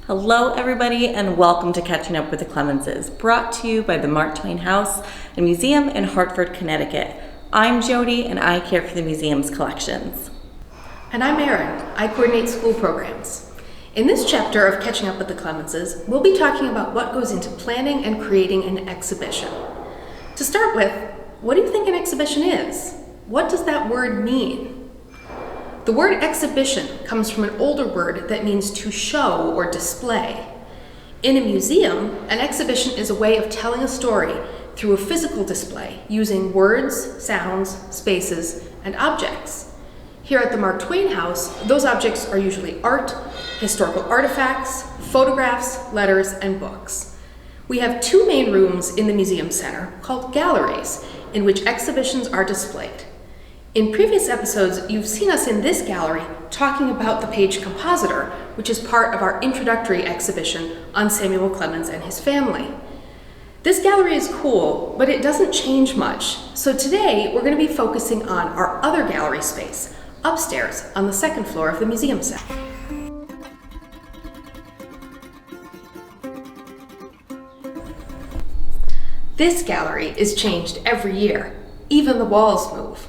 Hello everybody and welcome to Catching Up with the Clemenses, brought to you by the Mark Twain House and Museum in Hartford, Connecticut. I'm Jody and I care for the museum's collections. And I'm Erin. I coordinate school programs. In this chapter of Catching Up with the Clemenses, we'll be talking about what goes into planning and creating an exhibition. To start with, what do you think an exhibition is? What does that word mean? The word exhibition comes from an older word that means to show or display. In a museum, an exhibition is a way of telling a story through a physical display using words, sounds, spaces, and objects. Here at the Mark Twain House, those objects are usually art, historical artifacts, photographs, letters, and books. We have two main rooms in the museum center called galleries, in which exhibitions are displayed. In previous episodes, you've seen us in this gallery talking about the Page Compositor, which is part of our introductory exhibition on Samuel Clemens and his family. This gallery is cool, but it doesn't change much. So today, we're going to be focusing on our other gallery space, upstairs on the second floor of the museum center. This gallery is changed every year. Even the walls move.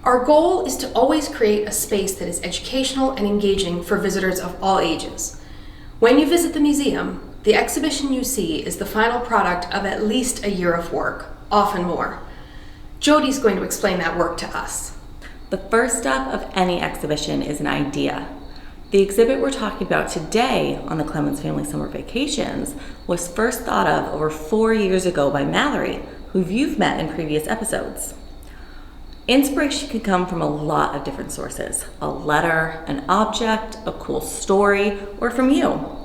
Our goal is to always create a space that is educational and engaging for visitors of all ages. When you visit the museum, the exhibition you see is the final product of at least a year of work, often more. Jody's going to explain that work to us. The first step of any exhibition is an idea. The exhibit we're talking about today on the Clemens Family Summer Vacations was first thought of over 4 years ago by Mallory, who you've met in previous episodes. Inspiration can come from a lot of different sources: a letter, an object, a cool story, or from you.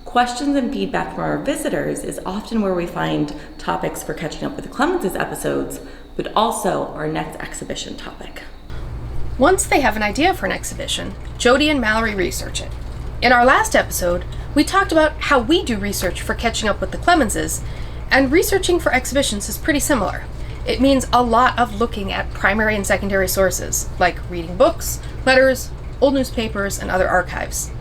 Questions and feedback from our visitors is often where we find topics for Catching Up with the Clemenses episodes, but also our next exhibition topic. Once they have an idea for an exhibition, Jody and Mallory research it. In our last episode, we talked about how we do research for Catching Up with the Clemenses, and researching for exhibitions is pretty similar. It means a lot of looking at primary and secondary sources, like reading books, letters, old newspapers, and other archives.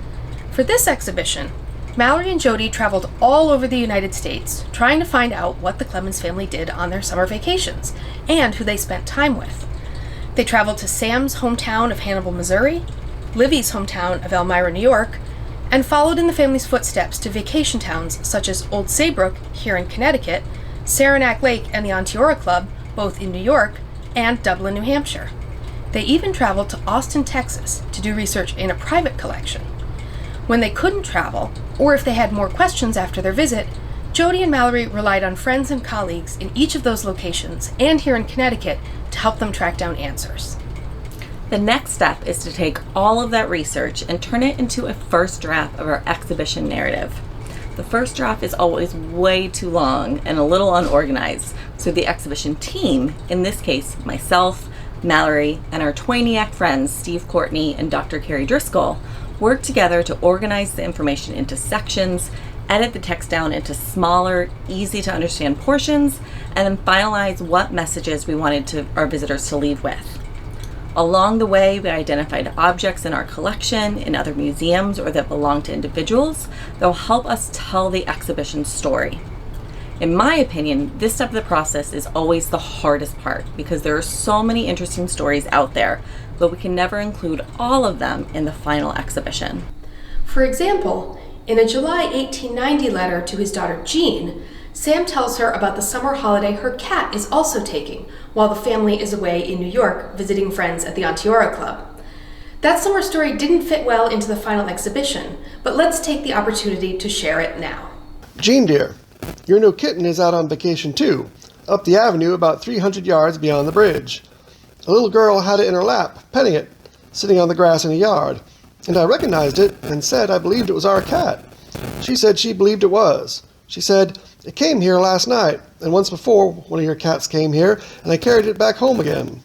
For this exhibition, Mallory and Jody traveled all over the United States, trying to find out what the Clemens family did on their summer vacations, and who they spent time with. They traveled to Sam's hometown of Hannibal, Missouri, Livy's hometown of Elmira, New York, and followed in the family's footsteps to vacation towns such as Old Saybrook, here in Connecticut, Saranac Lake and the Onteora Club, both in New York, and Dublin, New Hampshire. They even traveled to Austin, Texas, to do research in a private collection. When they couldn't travel, or if they had more questions after their visit, Jody and Mallory relied on friends and colleagues in each of those locations and here in Connecticut to help them track down answers. The next step is to take all of that research and turn it into a first draft of our exhibition narrative. The first draft is always way too long and a little unorganized, so the exhibition team, in this case myself, Mallory, and our Twainiac friends Steve Courtney and Dr. Carrie Driscoll, work together to organize the information into sections, edit the text down into smaller, easy to understand portions, and then finalize what messages we wanted our visitors to leave with. Along the way, we identified objects in our collection, in other museums, or that belong to individuals that will help us tell the exhibition story. In my opinion, this step of the process is always the hardest part because there are so many interesting stories out there, but we can never include all of them in the final exhibition. For example, in a July 1890 letter to his daughter Jean, Sam tells her about the summer holiday her cat is also taking while the family is away in New York visiting friends at the Onteora Club. That summer story didn't fit well into the final exhibition, but let's take the opportunity to share it now. Jean dear, your new kitten is out on vacation too, up the avenue about 300 yards beyond the bridge. A little girl had it in her lap, petting it, sitting on the grass in the yard, and I recognized it and said I believed it was our cat. She said she believed it was. She said, "It came here last night, and once before one of your cats came here, and I carried it back home again."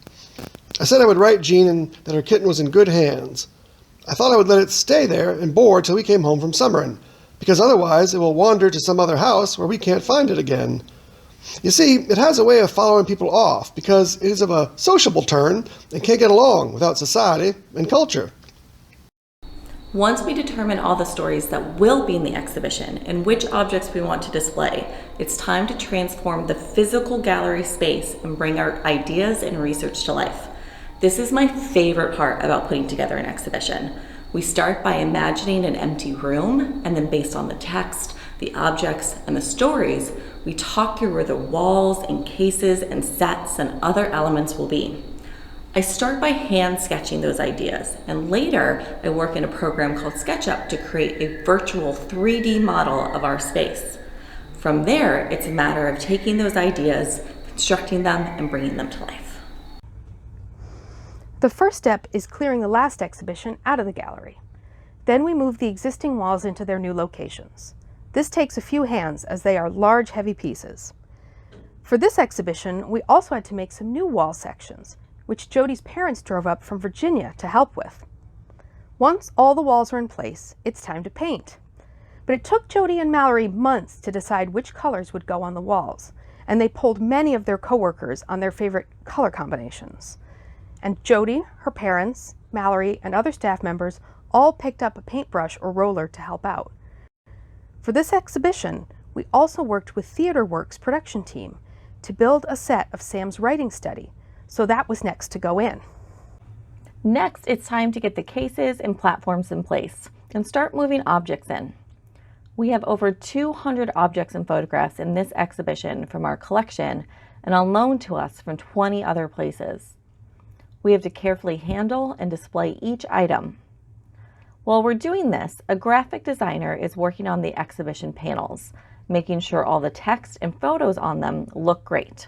I said I would write Jean and that her kitten was in good hands. I thought I would let it stay there and board till we came home from summerin', because otherwise it will wander to some other house where we can't find it again. You see, it has a way of following people off because it is of a sociable turn and can't get along without society and culture. Once we determine all the stories that will be in the exhibition and which objects we want to display, it's time to transform the physical gallery space and bring our ideas and research to life. This is my favorite part about putting together an exhibition. We start by imagining an empty room, and then based on the text, the objects, and the stories, we talk through where the walls and cases and sets and other elements will be. I start by hand sketching those ideas, and later I work in a program called SketchUp to create a virtual 3D model of our space. From there, it's a matter of taking those ideas, constructing them, and bringing them to life. The first step is clearing the last exhibition out of the gallery. Then we move the existing walls into their new locations. This takes a few hands as they are large, heavy pieces. For this exhibition, we also had to make some new wall sections, which Jody's parents drove up from Virginia to help with. Once all the walls are in place, it's time to paint. But it took Jody and Mallory months to decide which colors would go on the walls, and they polled many of their coworkers on their favorite color combinations. And Jody, her parents, Mallory, and other staff members all picked up a paintbrush or roller to help out. For this exhibition, we also worked with TheaterWorks production team to build a set of Sam's writing study, so that was next to go in. Next, it's time to get the cases and platforms in place and start moving objects in. We have over 200 objects and photographs in this exhibition from our collection and on loan to us from 20 other places. We have to carefully handle and display each item. While we're doing this, a graphic designer is working on the exhibition panels, making sure all the text and photos on them look great.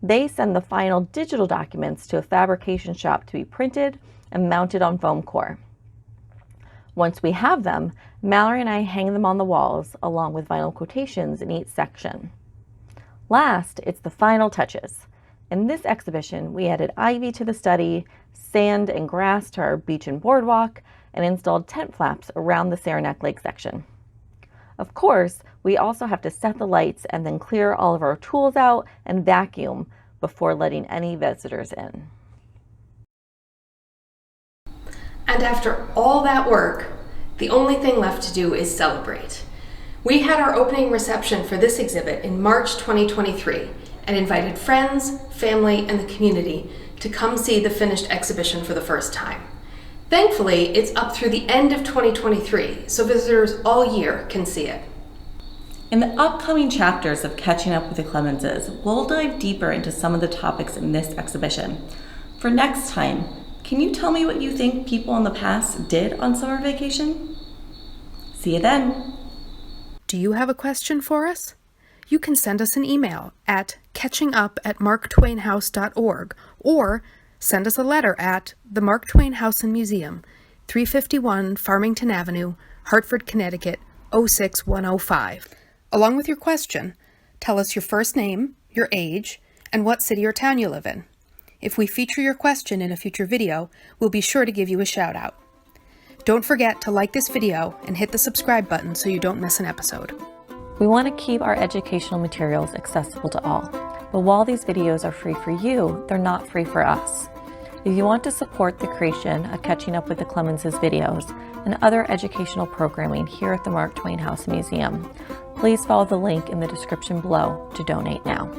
They send the final digital documents to a fabrication shop to be printed and mounted on foam core. Once we have them, Mallory and I hang them on the walls along with vinyl quotations in each section. Last, it's the final touches. In this exhibition, we added ivy to the study, sand and grass to our beach and boardwalk, and installed tent flaps around the Saranac Lake section. Of course, we also have to set the lights and then clear all of our tools out and vacuum before letting any visitors in. And after all that work, the only thing left to do is celebrate. We had our opening reception for this exhibit in March 2023 and invited friends, family, and the community to come see the finished exhibition for the first time. Thankfully, it's up through the end of 2023, so visitors all year can see it. In the upcoming chapters of Catching Up with the Clemenses, we'll dive deeper into some of the topics in this exhibition. For next time, can you tell me what you think people in the past did on summer vacation? See you then. Do you have a question for us? You can send us an email at catchingup@marktwainhouse.org or send us a letter at the Mark Twain House and Museum, 351 Farmington Avenue, Hartford, Connecticut, 06105. Along with your question, tell us your first name, your age, and what city or town you live in. If we feature your question in a future video, we'll be sure to give you a shout out. Don't forget to like this video and hit the subscribe button so you don't miss an episode. We want to keep our educational materials accessible to all, but while these videos are free for you, they're not free for us. If you want to support the creation of Catching Up with the Clemenses videos and other educational programming here at the Mark Twain House Museum, please follow the link in the description below to donate now.